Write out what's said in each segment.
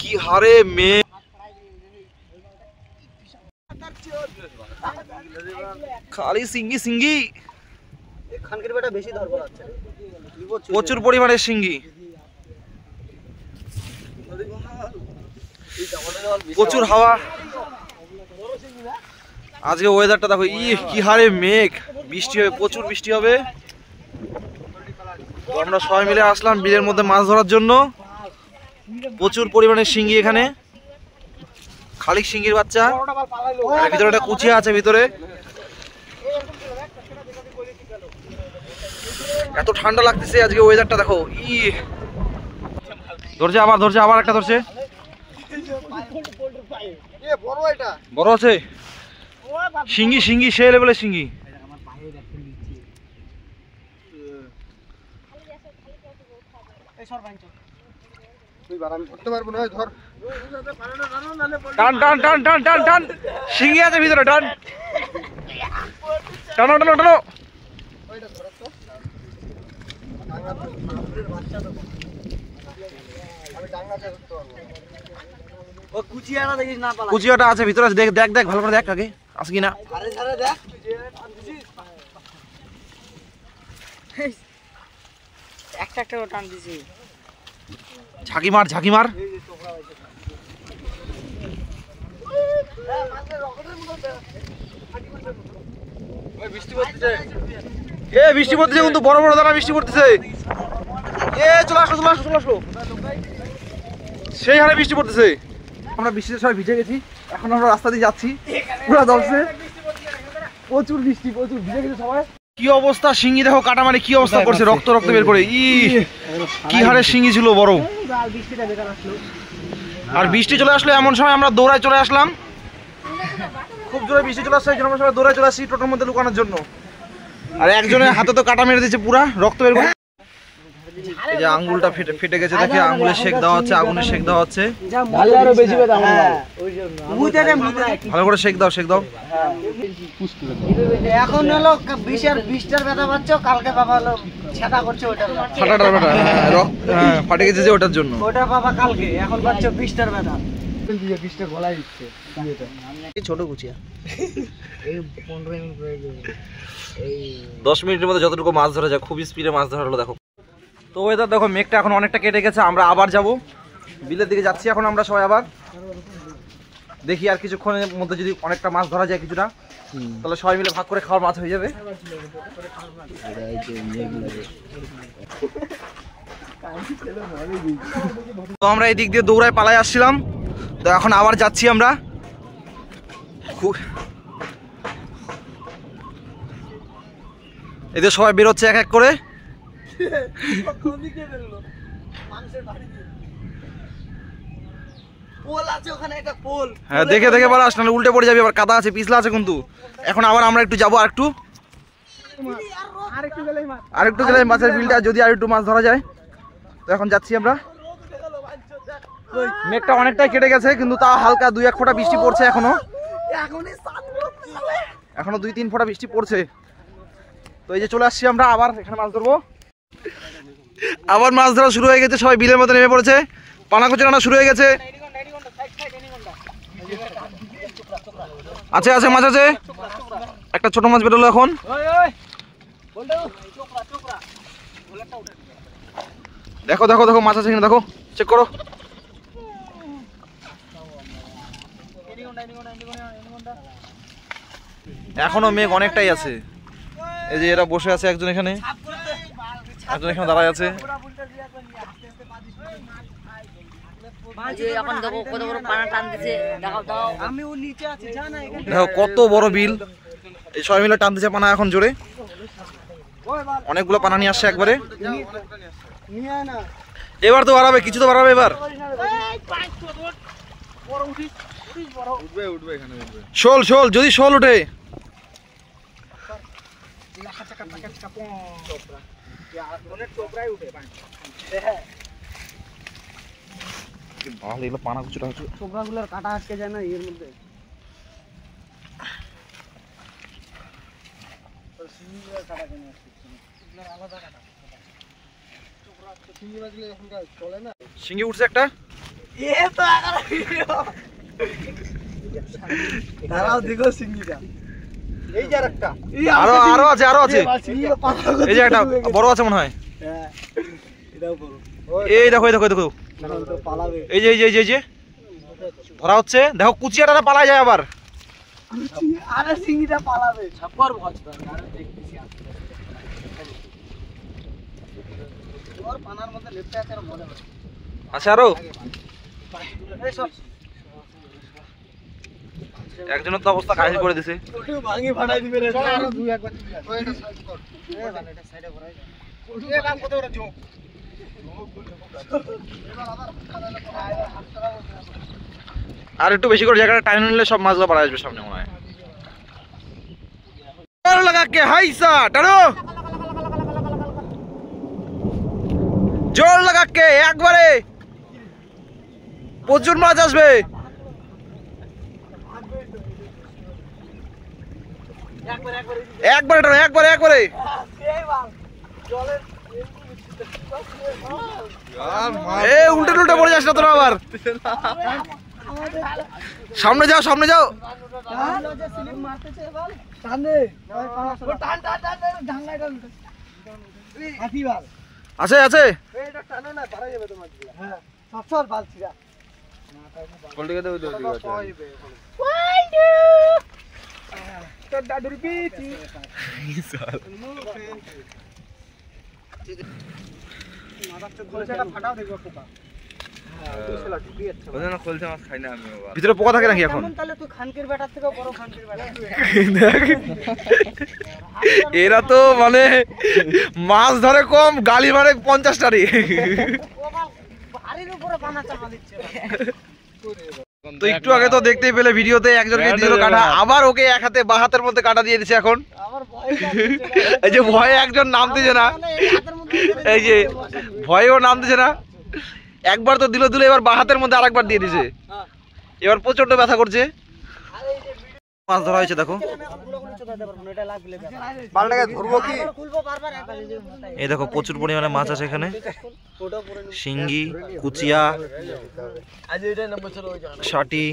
কি হারে মেঘ, খালি সিঙ্গি সিঙ্গি, প্রচুর পরিমাণে সিঙ্গি, প্রচুর হাওয়া। আজকে ওয়েদারটা দেখো, কি হারে মেঘ, বৃষ্টি হবে, প্রচুর বৃষ্টি হবে। আমরা সবাই মিলে আসলাম বিলের মধ্যে মাছ ধরার জন্য। প্রচুর পরিমাণে শিঙ্গি, এখানে খালি শিঙ্গির বাচ্চা, ভিতরে একটা কুচিয়া আছে ভিতরে। এত ঠান্ডা লাগতেছে আজকে ওয়েদারটা দেখো। ধরছে আবার, ধরছে আবার, একটা ধরছে, বড় আছে শিঙ্গি, শিঙ্গি সেই লেভেলের শিঙ্গি। টান টান টান টান টান টান, শিঙ্গি আছে ভিতরে, টান টানো টানো টানো। কুচিয়াটা আছে ভিতরে, দেখ দেখ দেখ ভালো করে দেখ আগে আছে কিনা। ঝাঁকি মার, ঝাঁকি মার। বৃষ্টি পড়তেছে কিন্তু, বড় বড় দানা বৃষ্টি পড়তেছে। চলে আসলো, চলে আসলো, চলে আসলো, সেই হারে বৃষ্টি পড়তেছে। আমরা বৃষ্টিতে সবাই ভিজে গেছি, এখন আমরা রাস্তা দিয়ে যাচ্ছি, পুরো দলছে, প্রচুর বৃষ্টি, প্রচুর ভিজে গেছে সবাই। কি অবস্থা, শিঙ্গি দেখো কাটা মানে কি অবস্থা করছে, রক্ত রক্ত বের করে। কি হারে শিঙ্গি ছিল বড়। আর বৃষ্টি চলে আসলো এমন সময় আমরা দৌড়ায় চলে আসলাম, খুব জোরে বৃষ্টি চলে আসছে, আমরা সবাই দৌড়ায় চলে আসছি টোটোর মধ্যে লুকানোর জন্য। আর একজনের হাতে তো কাটা মেরে দিয়েছে, পুরা রক্ত বের করে। এই যে আঙ্গুলটা ফেটে গেছে, দেখে আঙ্গুলে শেক দেওয়া হচ্ছে, আগুনে শেক দেওয়া হচ্ছে। ভালো করে শেক দাও, শেক দাও। এখন হলো 20টার ব্যথা পাচ্ছ, কালকে বাবা হলো ছাতা করছে, ওটার ফাটাটার ব্যথা, ফাটে গেছে যে ওটার জন্য, ওটা বাবা কালকে, এখন পাচ্ছ 20টার ব্যথা। 20টা গলায় দিচ্ছে ছোট কুচিয়া। এই 15 মিনিট করে এই 10 মিনিটের মধ্যে যতটুকু মাছ ধরা যায়, খুব স্পিডে মাছ ধরা হলো দেখো। তো ওয়েদার দেখো, মেঘটা এখন অনেকটা কেটে গেছে, আমরা আবার যাব বিলের দিকে যাচ্ছি এখন আমরা সবাই। আবার দেখি আর কিছুক্ষণের মধ্যে যদি অনেকটা মাছ ধরা যায় কিছুটা, তাহলে সবাই মিলে ভাগ করে খাওয়ার মাছ হয়ে যাবে। তো আমরা এই দিক দিয়ে দৌড়ায় পালায় আসছিলাম, তো এখন আবার যাচ্ছি আমরা। এদের সবাই বেরোচ্ছে এক এক করে। হ্যাঁ দেখে দেখে পালাস, নাহলে উল্টে পড়ে যাবি, আবার কাদা আছে, পিছলা আছে কিন্তু। এখন আবার আমরা একটু যাবো, আরেকটু গেলে মাছের বিলটা যদি আর একটু মাছ ধরা যায়। তো এখন যাচ্ছি আমরা। মেঘটা অনেকটাই কেটে গেছে, কিন্তু তা হালকা 2-1 ফোঁটা বৃষ্টি পড়ছে এখনো, 2-3 ফোঁটা বৃষ্টি পড়ছে। তো এই যে চলে আসছি আমরা আবার এখানে মাছ ধরবো। আবার মাছ ধরা শুরু হয়ে গেছে, সবাই বিলের মধ্যে নেমে পড়েছে, পানা খোঁচানো শুরু হয়ে গেছে। আছে আছে মাছ আছে, একটা ছোট মাছ বেরোলো এখন। দেখো দেখো দেখো মাছ আছে কিনা দেখো, চেক করো। এখনো মেঘ অনেকটাই আছে। এই যে এরা বসে আছে, একজন এখানে, একজন এখানে দাঁড়ায় আছে। দেখো কত বড় বিল, এই সবাই মিলে টানতেছে পানা এখন জোরে, অনেকগুলো পানা নিয়ে আসছে একবারে। এবার তো বাড়াবে, কিছু তো বাড়াবে এবার। শোল শোল, যদি শোল উঠে। পানা কুচুরা চোখগুলোর কাটা আটকে যায় না এর মধ্যে। শিঙ্গি উঠছে একটা, এ তো আগার ভিডিও দাঁড়াও দেখো সিঙ্গিটা এই যে আরেকটা আরো আরো আছে আরো আছে এই যে একটা বড় আছে মনে হয় হ্যাঁ এটাও বড় এই দেখো এই দেখো এই দেখো এখন তো পালাবে এই যে এই যে এই যে এই যে ধরা হচ্ছে দেখো কুচিয়াটা পালায় যায় আবার আরে সিঙ্গিটা পালাবে ছাপার ভজ করে আরে দেখতেছি ওর পানার মধ্যে লেপটা আছে আর মজা লাগে আচ্ছা আরো এই সব একজনের তো অবস্থা কাহিল করে দিছে ওটা ভাঙি ফাটাই দিবে রে আরো দুই একবার ওইটা সাইড কর এটা সাইডে করাই এ কাম করতে ওরা চোখ আর একটু বেশি করে জায়গাটা টাইম নিলে সব মাছগুলো পাড়া আসবে সামনে মনে হয় জোর লাগা কে হাইসা টানো জোর লাগা কে একবারে প্রচুর মাছ আসবে একবারে টানো একবারে একবারে এই বাল জলের এ উল্টে উল্টে পড়ে যাস না তোরা আবার সামনে যাও সামনে যাও আছে আছে ভিতরে পোকা থাকে নাকি এখন এরা তো মানে মাছ ধরে কম গালি মারে 50টারই তো একটু আগে তো দেখতেই পেলে ভিডিওতে একজনকে দিল কাটা আবার ওকে এক হাতে বা হাতের মধ্যে কাটা দিয়ে দিছে এখন এই যে ভয়ে একজন নামতেছে না এই যে ভয়েও নামতেছে না একবার তো দিল দিল এবার বা হাতের মধ্যে আরেকবার দিয়ে দিছে এবার প্রচন্ড ব্যথা করছে মাছ ধরা হয়েছে দেখো এই দেখো প্রচুর পরিমাণে মাছ আছে এখানে শিঙ্গি কুচিয়া শাটি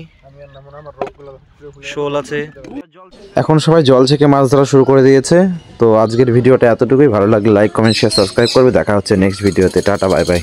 শোল আছে এখন সবাই জল থেকে মাছ ধরা শুরু করে দিয়েছে। তো আজকের ভিডিওটা এতটুকুই, ভালো লাগলে লাইক কমেন্ট শেয়ার সাবস্ক্রাইব করবে। দেখা হচ্ছে নেক্সট ভিডিওতে। Tata bye bye.